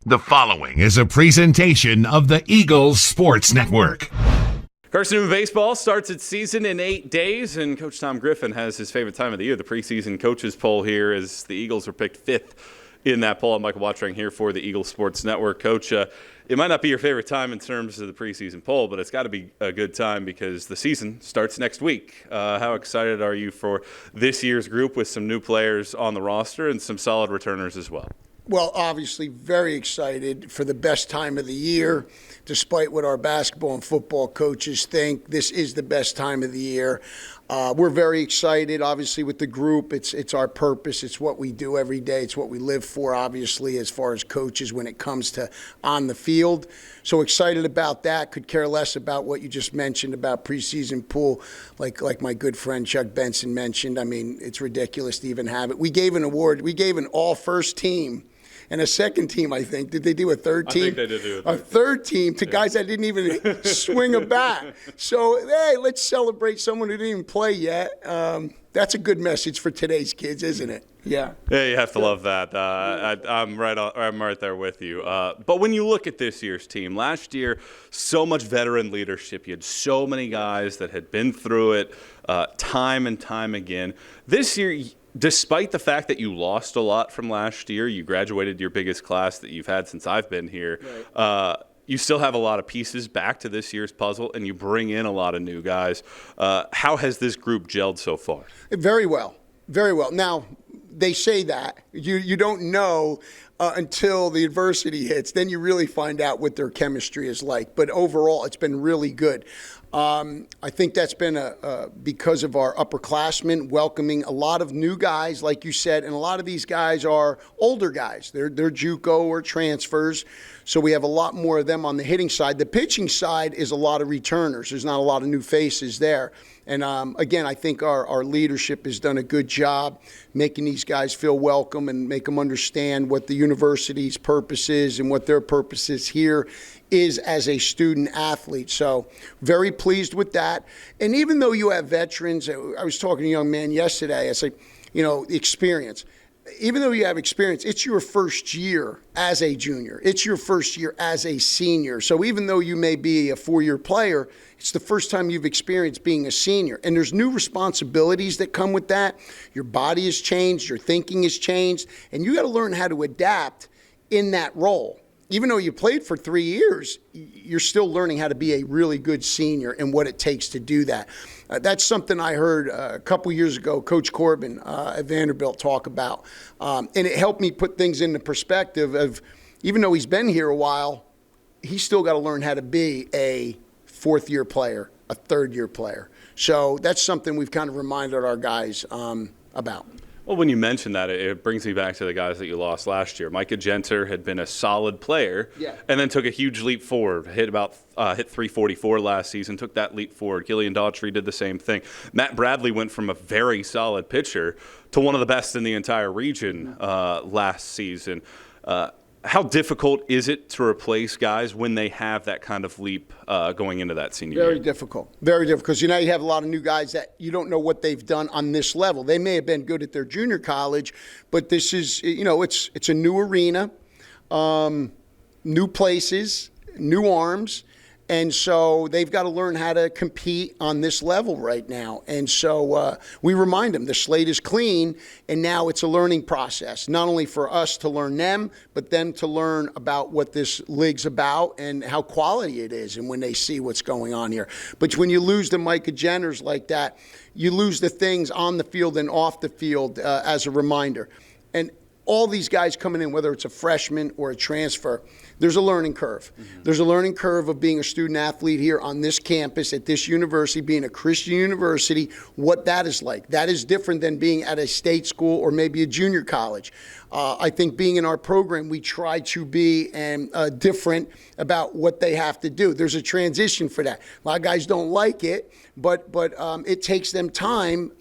The following is a presentation of the Eagles Sports Network. Carson-Newman baseball starts its season in 8 days, and Coach Tom Griffin has his favorite time of the year, the preseason coaches poll here, as the Eagles were picked 5th in that poll. I'm Michael Watchering here for the Eagles Sports Network. Coach, it might not be your favorite time in terms of the preseason poll, but it's got to be a good time because the season starts next week. How excited are you for this year's group with some new players on the roster and some solid returners as well? Well, obviously very excited for the best time of the year. Despite what our basketball and football coaches think, this is the best time of the year. We're very excited, obviously, with the group. It's our purpose. It's what we do every day. It's what we live for, obviously, as far as coaches when it comes to on the field. So excited about that. Could care less about what you just mentioned about preseason pool, like my good friend Chuck Benson mentioned. I mean, it's ridiculous to even have it. We gave an award. We gave an all-first team and a second team, I think. Did they do a third team? I think they did do a third team to guys that didn't even swing a bat. So, hey, let's celebrate someone who didn't even play yet. That's a good message for today's kids, isn't it? Yeah. Yeah, you have to love that. I'm right there with you. But when you look at this year's team, last year, so much veteran leadership. You had so many guys that had been through it time and time again. This year, despite the fact that you lost a lot from last year, you graduated your biggest class that you've had since I've been here. Right. You still have a lot of pieces back to this year's puzzle, and you bring in a lot of new guys. How has this group gelled so far? Very well. Very well. Now, they say that. You don't know until the adversity hits. Then you really find out what their chemistry is like. But overall, it's been really good. I think that's been because of our upperclassmen welcoming a lot of new guys, like you said, and a lot of these guys are older guys. They're JUCO or transfers, so we have a lot more of them on the hitting side. The pitching side is a lot of returners. There's not a lot of new faces there. And, again, I think our leadership has done a good job making these guys feel welcome and make them understand what the university's purpose is and what their purpose is here is as a student athlete. So very pleased with that. And even though you have veterans, I was talking to a young man yesterday, I said, experience. Even though you have experience, it's your first year as a junior. It's your first year as a senior. So even though you may be a 4-year player, it's the first time you've experienced being a senior. And there's new responsibilities that come with that. Your body has changed, your thinking has changed, and you got to learn how to adapt in that role. Even though you played for 3 years, you're still learning how to be a really good senior and what it takes to do that. That's something I heard a couple years ago, Coach Corbin at Vanderbilt talk about. And it helped me put things into perspective of, even though he's been here a while, he's still got to learn how to be a 4th-year player, a 3rd-year player. So that's something we've kind of reminded our guys about. Well, when you mention that, it brings me back to the guys that you lost last year. Micah Genter had been a solid player, and then took a huge leap forward. Hit 344 last season, took that leap forward. Gillian Daughtry did the same thing. Matt Bradley went from a very solid pitcher to one of the best in the entire region last season. How difficult is it to replace guys when they have that kind of leap going into that senior year? Very difficult. Very difficult, because you have a lot of new guys that you don't know what they've done on this level. They may have been good at their junior college, but this is, it's a new arena, new places, new arms. And so they've got to learn how to compete on this level right now. And so we remind them the slate is clean, and now it's a learning process, not only for us to learn them, but them to learn about what this league's about and how quality it is, and when they see what's going on here. But when you lose the Micah Genters like that, you lose the things on the field and off the field as a reminder. And all these guys coming in, whether it's a freshman or a transfer, there's a learning curve. Mm-hmm. There's a learning curve of being a student athlete here on this campus at this university, being a Christian university, what that is like. That is different than being at a state school or maybe a junior college. I think being in our program, we try to be different about what they have to do. There's a transition for that. A lot of guys don't like it, but it takes them time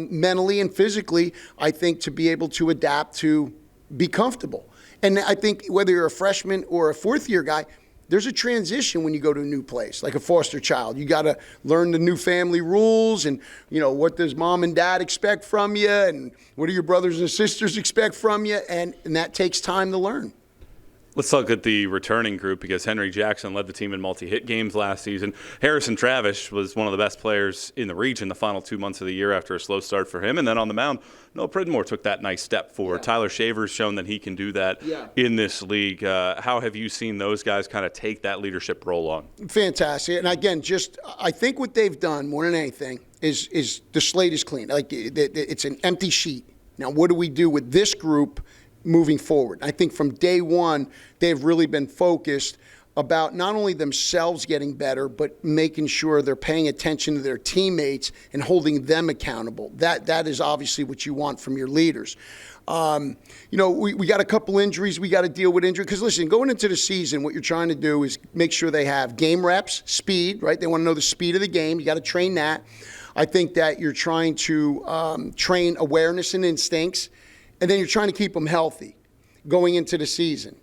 mentally and physically, I think, to be able to adapt to be comfortable. And I think whether you're a freshman or a 4th-year guy, there's a transition when you go to a new place, like a foster child. You got to learn the new family rules and, what does mom and dad expect from you, and what do your brothers and sisters expect from you, and that takes time to learn. Let's look at the returning group because Henry Jackson led the team in multi-hit games last season. Harrison Travis was one of the best players in the region the final 2 months of the year after a slow start for him. And then on the mound, Noah Pridmore took that nice step forward. Tyler Shaver's shown that he can do that in this league. How have you seen those guys kind of take that leadership role on? Fantastic. And again, I think what they've done more than anything is the slate is clean. Like it's an empty sheet. Now, what do we do with this group moving forward? I think from day one, they've really been focused about not only themselves getting better, but making sure they're paying attention to their teammates and holding them accountable. That is obviously what you want from your leaders. We got a couple injuries. We got to deal with injury. Because, listen, going into the season, what you're trying to do is make sure they have game reps, speed, right? They want to know the speed of the game. You got to train that. I think that you're trying to train awareness and instincts, and then you're trying to keep them healthy going into the season.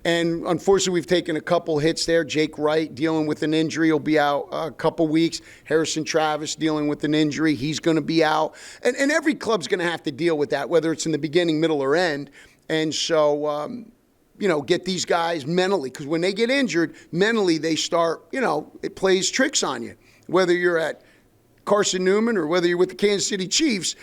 And unfortunately, we've taken a couple hits there. Jake Wright dealing with an injury. He'll be out a couple weeks. Harrison Travis dealing with an injury. He's going to be out. And every club's going to have to deal with that, whether it's in the beginning, middle, or end. And so, get these guys mentally. Because when they get injured, mentally they start, it plays tricks on you. Whether you're at Carson-Newman or whether you're with the Kansas City Chiefs,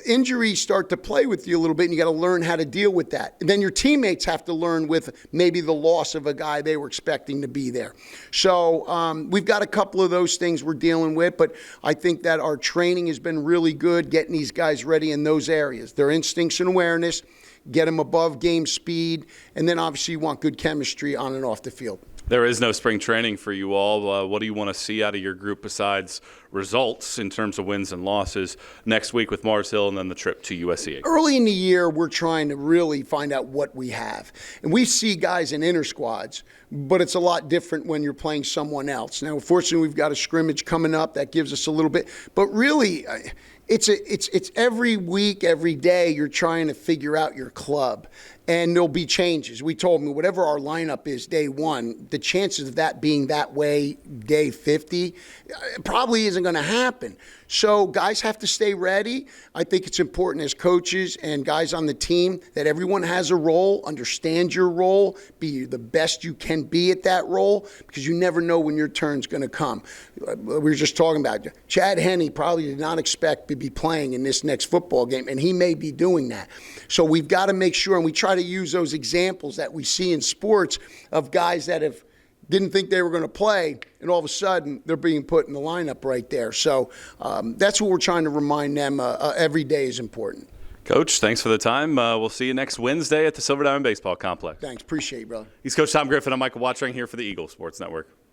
injuries start to play with you a little bit, and you got to learn how to deal with that. And then your teammates have to learn with maybe the loss of a guy they were expecting to be there. So we've got a couple of those things we're dealing with, but I think that our training has been really good getting these guys ready in those areas. Their instincts and awareness, get them above game speed, and then obviously you want good chemistry on and off the field. There is no spring training for you all. What do you want to see out of your group besides results in terms of wins and losses next week with Mars Hill and then the trip to USC? Early in the year, we're trying to really find out what we have. And we see guys in inter squads, but it's a lot different when you're playing someone else. Now, fortunately, we've got a scrimmage coming up that gives us a little bit. But really, it's every week, every day, you're trying to figure out your club. And there'll be changes. We told them whatever our lineup is day one, the chances of that being that way day 50 probably isn't going to happen. So guys have to stay ready. I think it's important as coaches and guys on the team that everyone has a role, understand your role, be the best you can be at that role, because you never know when your turn's going to come. We were just talking about Chad Henne probably did not expect to be playing in this next football game, and he may be doing that. So we've got to make sure, and we try to use those examples that we see in sports of guys that didn't think they were going to play, and all of a sudden they're being put in the lineup right there. So that's what we're trying to remind them every day is important. Coach, thanks for the time. We'll see you next Wednesday at the Silver Diamond Baseball Complex. Thanks. Appreciate you, brother. He's Coach Tom Griffin. I'm Michael Watching here for the Eagle Sports Network.